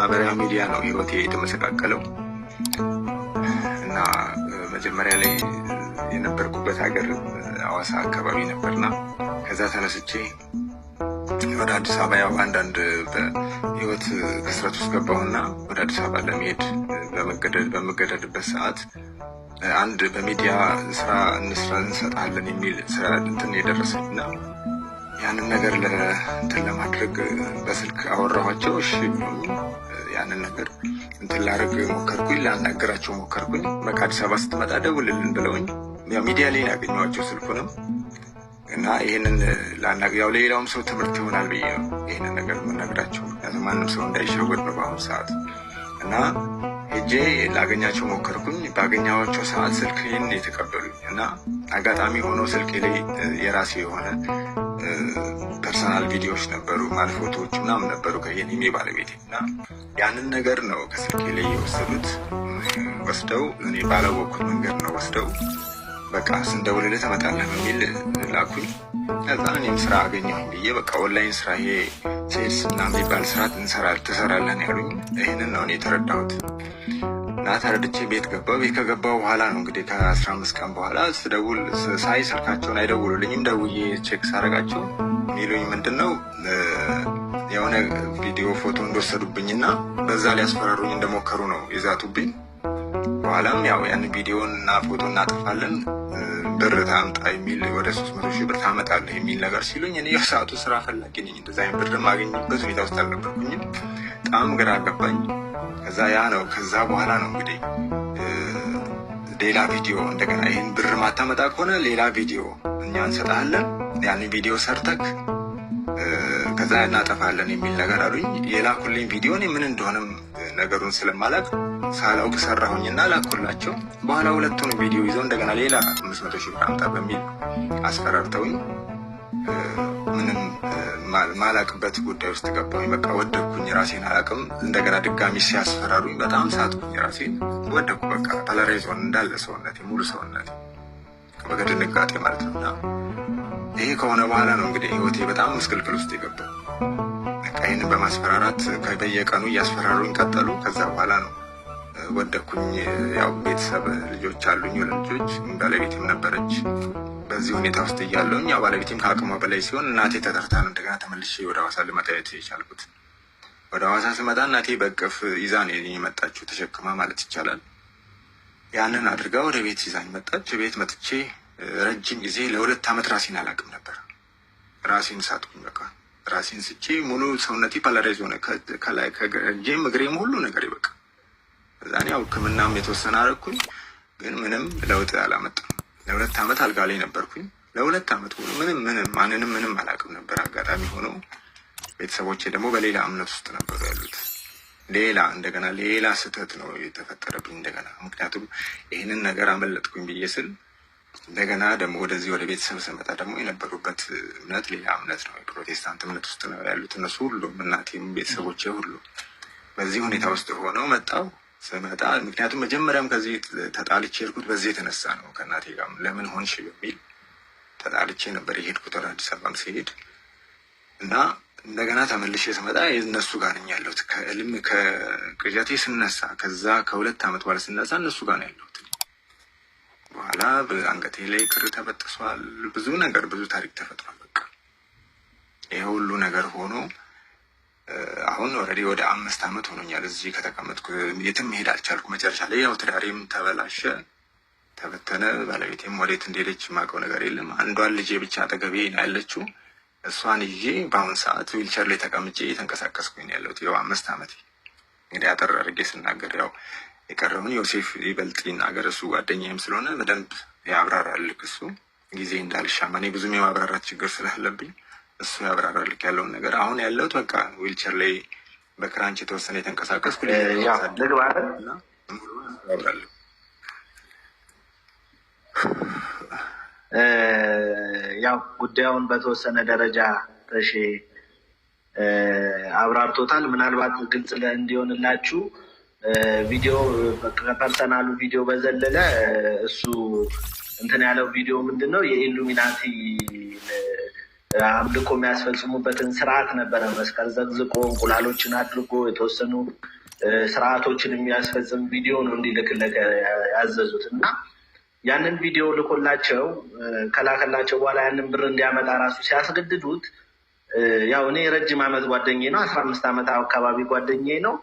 በማህበራዊ ሚዲያ ነው ህይወቴ የተመሰቃቀለው እና መጀመሪያ ላይ የነበርኩበት ሀገር ሐዋሳ አካባቢ ነበርና ከዛ ተነስቼ ወደ አዲስ አበባ ያው አንዳንድ በህይወት ክስረት ውስጥ ገባሁና ወደ አዲስ አበባ ለመሄድ በመገደድበት ሰዓት አንድ በሚዲያ ስራ እንሰጣለን የሚል ስራ እንትን የደረሰኝና ያንን ነገር ለማድረግ በስልክ አወራኋቸው። እሺ ያንን ነገር እንትን ላደርግ ሞከርኩኝ፣ ላናገራቸው ሞከርኩኝ። በቃ አዲስ አበባ ስትመጣ ደውልልን ብለውኝ ያው ሚዲያ ላይ ያገኘኋቸው ስልኩንም እና ይሄንን ያው ለሌላውም ሰው ትምህርት ይሆናል ብዬ ነው ይሄንን ነገር የምነግራቸው። ምክንያቱም ማንም ሰው እንዳይሸወድ ነው በአሁኑ ሰዓት። እና ሄጄ ላገኛቸው ሞከርኩኝ። ባገኘኋቸው ሰዓት ስልኬን የተቀበሉኝ እና አጋጣሚ ሆኖ ስልኬ ላይ የራሴ የሆነ ፐርሰናል ቪዲዮዎች ነበሩ፣ ማለት ፎቶዎች ምናምን ነበሩ ከየኔ ባለቤቴ እና ያንን ነገር ነው ከስልኬ ላይ የወሰዱት። ወስደው እኔ ባላወቅኩት መንገድ ነው ወስደው በቃ ስንደውልልህ ትመጣለህ በሚል ላኩኝ። ከዛ እኔም ስራ አገኘሁኝ ብዬ በቃ ኦንላይን ስራ ይሄ ሴልስ እና የሚባል ስራ ትሰራለህ ያሉኝ። ይህንን ነው እኔ የተረዳሁት እና ተረድቼ ቤት ገባሁ። ቤት ከገባሁ በኋላ ነው እንግዲህ ከ15 ቀን በኋላ ስደውል ሳይ ስልካቸውን አይደውሉልኝም። ደውዬ ቼክ ሳረጋቸው የሚሉኝ ምንድነው የሆነ ቪዲዮ ፎቶ እንደወሰዱብኝና በዛ ሊያስፈራሩኝ እንደሞከሩ ነው የዛቱብኝ። በኋላም ያው ያን ቪዲዮን እና ፎቶ እናጠፋለን ብር ታምጣ የሚል ወደ 300 ሺህ ብር ታመጣለህ የሚል ነገር ሲሉኝ እኔ የሰዓቱ ስራ ፈላጊ ነኝ። እንደዛ አይነት ብር ማግኘበት ሁኔታ ውስጥ አልነበርኩኝም። በጣም ግራ ገባኝ። ከዛ በኋላ ነው እንግዲህ ሌላ ቪዲዮ እንደገና ይህን ብር ማታመጣ ከሆነ ሌላ ቪዲዮ እኛ እንሰጣለን፣ ያን ቪዲዮ ሰርተክ ከዛ እናጠፋለን የሚል ነገር አሉኝ። የላኩልኝ ቪዲዮ እኔ ምን እንደሆነም ነገሩን ስለማላውቅ ሳላውቅ ሰራሁኝና ላኩላቸው። በኋላ ሁለቱን ቪዲዮ ይዘው እንደገና ሌላ 500 ሺህ ብር አምጣ በሚል አስፈራርተውኝ ምንም ማላቅበት ጉዳይ ውስጥ ገባሁኝ። በቃ ወደኩኝ፣ ራሴን አላቅም። እንደገና ድጋሚ ሲያስፈራሩኝ በጣም ሳትኩኝ፣ ራሴን ወደኩ። በቃ ፓላራይዞን እንዳለ ሰውነቴ፣ ሙሉ ሰውነቴ በድንጋጤ ማለት ነው። እና ይሄ ከሆነ በኋላ ነው እንግዲህ ህይወቴ በጣም ምስቅልቅል ውስጥ የገባው። በቃ ይህንን በማስፈራራት በየቀኑ እያስፈራሩኝ ቀጠሉ። ከዛ በኋላ ነው ወደኩኝ። ያው ቤተሰብ ልጆች አሉኝ፣ ልጆች ባለቤቴም ነበረች። በዚህ ሁኔታ ውስጥ እያለሁኝ ያው ባለቤቴም ከአቅሟ በላይ ሲሆን እናቴ ተጠርታ ነው እንደገና ተመልሼ ወደ ሐዋሳ ልመጣ የቻልኩት። ወደ ሐዋሳ ስመጣ እናቴ በቅፍ ይዛ ነው የመጣችው፣ ተሸክማ ማለት ይቻላል። ያንን አድርጋ ወደ ቤት ይዛኝ መጣች። ቤት መጥቼ ረጅም ጊዜ ለ2 ዓመት ራሴን አላቅም ነበር። ራሴን ሳትኩኝ። በቃ ራሴን ስቼ ሙሉ ሰውነቴ ፓላራይዝ ሆነ፣ ከላይ ከእጄም እግሬም ሁሉ ነገር ይበቃ። እዛኔ ያው ሕክምናም የተወሰነ አደረኩኝ፣ ግን ምንም ለውጥ አላመጣም። ለ2 ዓመት አልጋ ላይ ነበርኩኝ። ለ2 ዓመት ሙሉ ማንንም ምንም አላቅም ነበር። አጋጣሚ ሆኖ ቤተሰቦቼ ደግሞ በሌላ እምነት ውስጥ ነበሩ ያሉት። እንደገና ሌላ ስህተት ነው የተፈጠረብኝ እንደገና። ምክንያቱም ይህንን ነገር አመለጥኩኝ ብዬ ስል እንደገና ደግሞ ወደዚህ ወደ ቤተሰብ ስመጣ ደግሞ የነበሩበት እምነት ሌላ እምነት ነው። የፕሮቴስታንት እምነት ውስጥ ነው ያሉት እነሱ ሁሉም፣ እናቴም ቤተሰቦቼ ሁሉ። በዚህ ሁኔታ ውስጥ ሆነው ስመጣ ምክንያቱም መጀመሪያም ከዚህ ተጣልቼ የሄድኩት በዚህ የተነሳ ነው። ከእናቴ ጋር ለምን ሆንሽ በሚል ተጣልቼ ነበር የሄድኩት ወደ አዲስ አበባም ሲሄድ እና እንደገና ተመልሼ ስመጣ እነሱ ጋር ነኝ ያለሁት። ከቅዠቴ ስነሳ ከዛ ከ2 ዓመት በኋላ ስነሳ እነሱ ጋር ነው ያለሁት። በኋላ አንገቴ ላይ ክር ተበጥሷል። ብዙ ታሪክ ተፈጥሯል። በቃ ይሄ ሁሉ ነገር ሆኖ አሁን ኦልሬዲ ወደ 5 ዓመት ሆኖኛል እዚህ ከተቀመጥኩ። የትም መሄድ አልቻልኩ። መጨረሻ ላይ ያው ትዳሬም ተበላሸ፣ ተበተነ። ባለቤቴም ወዴት እንደሄደች የማውቀው ነገር የለም። አንዷን ልጄ ብቻ አጠገቤ ነው ያለችው። እሷን ይዤ በአሁን ሰዓት ዊልቸር ላይ ተቀምጬ እየተንቀሳቀስኩኝ ያለሁት። ያው 5 ዓመት እንግዲህ አጠር አድርጌ ስናገር ያው የቀረውን ዮሴፍ ይበልጥ ይናገር፣ እሱ ጓደኛዬም ስለሆነ በደንብ ያብራራልክ። እሱ ጊዜ እንዳልሻማ እኔ ብዙም የማብራራት ችግር ስላለብኝ እሱ ያብራራልክ ያለውን ነገር። አሁን ያለሁት በቃ ዊልቸር ላይ በክራንች የተወሰነ የተንቀሳቀስኩ ያብራራለሁ። ያው ጉዳዩን በተወሰነ ደረጃ ተሼ አብራርቶታል። ምናልባት ግልጽ እንዲሆንላችሁ ቪዲዮ ከፐርሰናሉ ቪዲዮ በዘለለ እሱ እንትን ያለው ቪዲዮ ምንድነው የኢሉሚናቲ አምልኮ የሚያስፈጽሙበትን ስርዓት ነበረ። መስቀል ዘግዝቆ እንቁላሎችን አድርጎ የተወሰኑ ስርዓቶችን የሚያስፈጽም ቪዲዮ ነው እንዲልክለት ያዘዙት እና ያንን ቪዲዮ ልኮላቸው ከላከላቸው በኋላ ያንን ብር እንዲያመጣ ራሱ ሲያስገድዱት ያው እኔ ረጅም ዓመት ጓደኛዬ ነው፣ 15 ዓመት አካባቢ ጓደኛዬ ነው።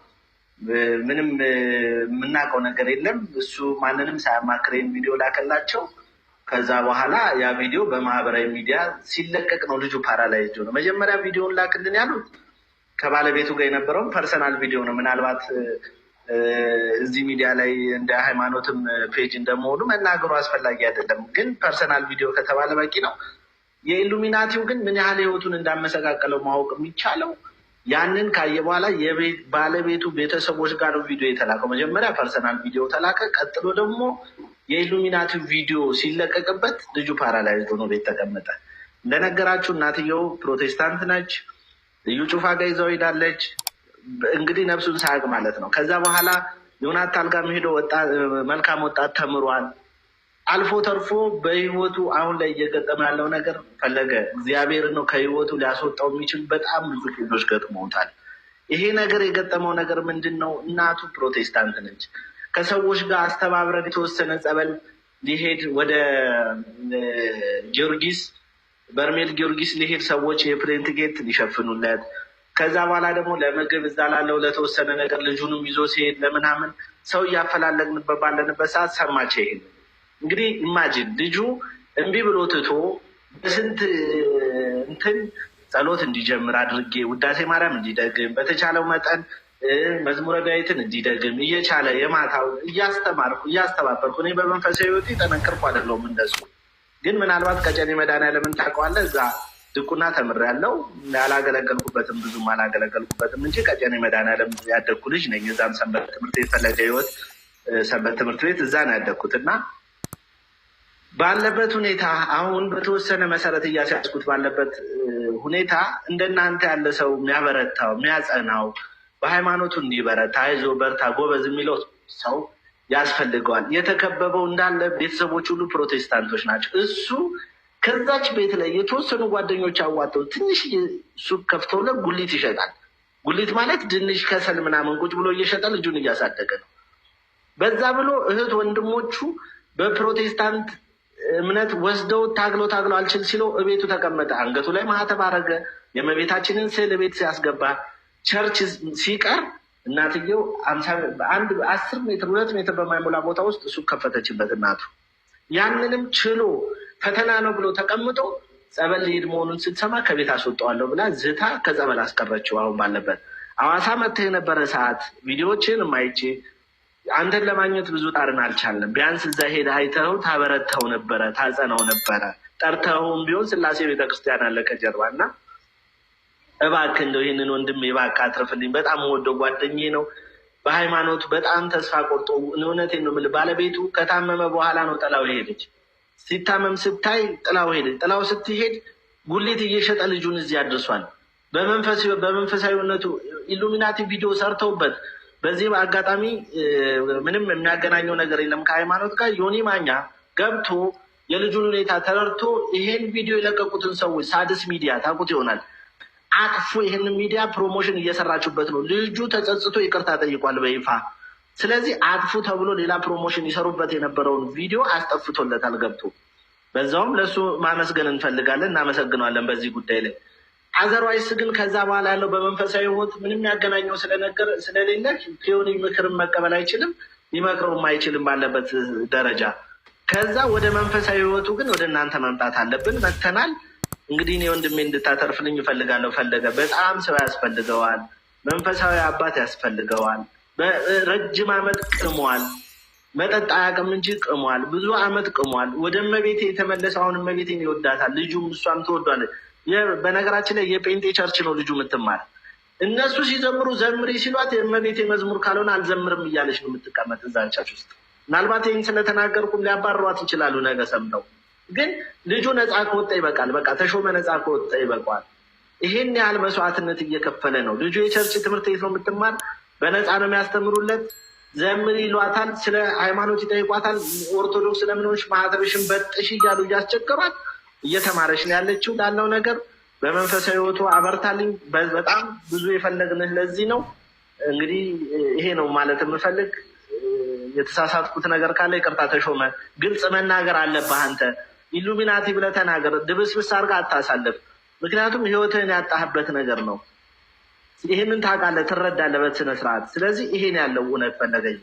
ምንም የምናውቀው ነገር የለም። እሱ ማንንም ሳያማክረኝ ቪዲዮ ላከላቸው። ከዛ በኋላ ያ ቪዲዮ በማህበራዊ ሚዲያ ሲለቀቅ ነው ልጁ ፓራላይዝድ ነው። መጀመሪያ ቪዲዮን ላክልን ያሉት ከባለቤቱ ጋር የነበረውን ፐርሰናል ቪዲዮ ነው። ምናልባት እዚህ ሚዲያ ላይ እንደ ሃይማኖትም ፔጅ እንደመሆኑ መናገሩ አስፈላጊ አይደለም፣ ግን ፐርሰናል ቪዲዮ ከተባለ በቂ ነው። የኢሉሚናቲው ግን ምን ያህል ህይወቱን እንዳመሰቃቀለው ማወቅ የሚቻለው ያንን ካየ በኋላ ባለቤቱ ቤተሰቦች ጋር ነው ቪዲዮ የተላከው። መጀመሪያ ፐርሰናል ቪዲዮ ተላከ። ቀጥሎ ደግሞ የኢሉሚናቲው ቪዲዮ ሲለቀቅበት ልጁ ፓራላይዝድ ሆኖ ቤት ተቀመጠ። እንደነገራችሁ እናትየው ፕሮቴስታንት ነች። ልዩ ጩፋ ጋር ይዘው ሄዳለች። እንግዲህ ነፍሱን ሳያውቅ ማለት ነው። ከዛ በኋላ ዮናታን ጋር ሄዶ መልካም ወጣት ተምሯል። አልፎ ተርፎ በህይወቱ አሁን ላይ እየገጠመ ያለው ነገር ፈለገ እግዚአብሔር ነው ከህይወቱ ሊያስወጣው የሚችል በጣም ብዙ ልጆች ገጥመውታል። ይሄ ነገር የገጠመው ነገር ምንድን ነው? እናቱ ፕሮቴስታንት ነች። ከሰዎች ጋር አስተባብረን የተወሰነ ጸበል ሊሄድ ወደ ጊዮርጊስ በርሜል ጊዮርጊስ ሊሄድ ሰዎች የፕሌን ቲኬት ሊሸፍኑለት፣ ከዛ በኋላ ደግሞ ለምግብ እዛ ላለው ለተወሰነ ነገር ልጁንም ይዞ ሲሄድ ለምናምን ሰው እያፈላለግንበት ባለንበት ሰዓት ሰማች። ይሄን እንግዲህ ኢማጂን ልጁ እምቢ ብሎ ትቶ በስንት እንትን ጸሎት እንዲጀምር አድርጌ ውዳሴ ማርያም እንዲደግም በተቻለው መጠን መዝሙረ ዳዊትን እንዲደግም እየቻለ የማታው እያስተባበርኩ እኔ በመንፈሳዊ ህይወት ጠነክርኩ አይደለሁም እንደሱ። ግን ምናልባት ቀጨኔ መድኃኔዓለምን ታውቀዋለህ? እዛ ድቁና ተምሬያለሁ። ያላገለገልኩበትም ብዙም አላገለገልኩበትም እንጂ ቀጨኔ መድኃኔዓለም ያደግኩ ልጅ ነኝ። እዛም ሰንበት ትምህርት ቤት ፈለገ ህይወት ሰንበት ትምህርት ቤት እዛ ነው ያደግኩት እና ባለበት ሁኔታ አሁን በተወሰነ መሰረት እያስያዝኩት ባለበት ሁኔታ እንደናንተ ያለ ሰው የሚያበረታው የሚያጸናው በሃይማኖቱ እንዲበረታ አይዞህ በርታ ጎበዝ የሚለው ሰው ያስፈልገዋል። የተከበበው እንዳለ ቤተሰቦች ሁሉ ፕሮቴስታንቶች ናቸው። እሱ ከዛች ቤት ላይ የተወሰኑ ጓደኞች አዋጠው ትንሽ ሱቅ ከፍተውለት ጉሊት ይሸጣል። ጉሊት ማለት ድንሽ ከሰል ምናምን ቁጭ ብሎ እየሸጠ ልጁን እያሳደገ ነው። በዛ ብሎ እህት ወንድሞቹ በፕሮቴስታንት እምነት ወስደው ታግለው አልችል ሲለው እቤቱ ተቀመጠ። አንገቱ ላይ ማህተብ አረገ። የእመቤታችንን ስዕል ቤት ሲያስገባ ቸርች ሲቀር እናትየው 10 ሜትር 2 ሜትር በማይሞላ ቦታ ውስጥ እሱ ከፈተችበት እናቱ። ያንንም ችሎ ፈተና ነው ብሎ ተቀምጦ ጸበል ሊሄድ መሆኑን ስትሰማ ከቤት አስወጣዋለሁ ብላ ዝታ ከጸበል አስቀረችው። አሁን ባለበት ሐዋሳ መጥተህ የነበረ ሰዓት ቪዲዮዎችን ማይቼ አንተን ለማግኘት ብዙ ጣርን አልቻለም። ቢያንስ እዛ ሄደ አይተኸው ታበረተው ነበረ፣ ታጸናው ነበረ። ጠርተኸውም ቢሆን ስላሴ ቤተክርስቲያን አለ ከጀርባ እና እባክህ እንደው ይህንን ወንድም እባክህ አትርፍልኝ። በጣም ወደው ጓደኛዬ ነው። በሃይማኖቱ በጣም ተስፋ ቆርጦ እውነቴን ነው የምልህ ባለቤቱ ከታመመ በኋላ ነው ጥላው ሄደች። ሲታመም ስታይ ጥላው ሄደች። ጥላው ስትሄድ ጉሊት እየሸጠ ልጁን እዚህ አድርሷል። በመንፈሳዊነቱ ኢሉሚናቲ ቪዲዮ ሰርተውበት በዚህ አጋጣሚ ምንም የሚያገናኘው ነገር የለም ከሃይማኖት ጋር። ዮኒ ማኛ ገብቶ የልጁን ሁኔታ ተረድቶ ይሄን ቪዲዮ የለቀቁትን ሰዎች ሳድስ ሚዲያ ታውቁት ይሆናል አቅፎ ይህንን ሚዲያ ፕሮሞሽን እየሰራችሁበት ነው። ልጁ ተጸጽቶ ይቅርታ ጠይቋል በይፋ። ስለዚህ አጥፉ ተብሎ ሌላ ፕሮሞሽን ይሰሩበት የነበረውን ቪዲዮ አስጠፍቶለታል ገብቶ። በዛውም ለእሱ ማመስገን እንፈልጋለን፣ እናመሰግነዋለን በዚህ ጉዳይ ላይ። አዘርዋይስ ግን ከዛ በኋላ ያለው በመንፈሳዊ ህይወት ምንም ያገናኘው ስለነገር ስለሌለ ቴዎሪ ምክርን መቀበል አይችልም፣ ሊመክረውም አይችልም ባለበት ደረጃ። ከዛ ወደ መንፈሳዊ ህይወቱ ግን ወደ እናንተ መምጣት አለብን። መጥተናል። እንግዲህ እኔ ወንድሜ እንድታተርፍልኝ እፈልጋለሁ። ፈለገ በጣም ሰው ያስፈልገዋል፣ መንፈሳዊ አባት ያስፈልገዋል። በረጅም ዓመት ቅሟል። መጠጥ አያውቅም እንጂ ቅሟል። ብዙ ዓመት ቅሟል። ወደ እመቤቴ የተመለሰ አሁን እመቤቴን ይወዳታል። ልጁም እሷም ትወዷለች። በነገራችን ላይ የጴንጤ ቸርች ነው ልጁ የምትማር። እነሱ ሲዘምሩ ዘምሪ ሲሏት የእመቤቴ መዝሙር ካልሆነ አልዘምርም እያለች ነው የምትቀመጥ እዛ ቸርች ውስጥ። ምናልባት ይህን ስለተናገርኩም ሊያባሯት ይችላሉ ነገ ሰምተው። ግን ልጁ ነፃ ከወጣ ይበቃል። በቃ ተሾመ ነፃ ከወጣ ይበቃዋል። ይሄን ያህል መስዋዕትነት እየከፈለ ነው ልጁ። የቸርች ትምህርት ቤት ነው የምትማር። በነፃ ነው የሚያስተምሩለት። ዘምሪ ይሏታል፣ ስለ ሃይማኖት ይጠይቋታል። ኦርቶዶክስ ለምኖች ማህተብሽን በጥሽ እያሉ እያስቸገሯት እየተማረች ነው ያለችው። ላለው ነገር በመንፈሳዊ ህይወቱ አበርታልኝ። በጣም ብዙ የፈለግንህ ለዚህ ነው። እንግዲህ ይሄ ነው ማለት የምፈልግ። የተሳሳትኩት ነገር ካለ ይቅርታ ተሾመ። ግልጽ መናገር አለብህ አንተ። ኢሉሚናቲ ብለህ ተናገር። ድብስብስ አድርገህ አታሳልፍ። ምክንያቱም ህይወትህን ያጣህበት ነገር ነው። ይህንን ታውቃለህ፣ ትረዳለህ በስነ ስርዓት። ስለዚህ ይሄን ያለው እውነት ፈለገኝ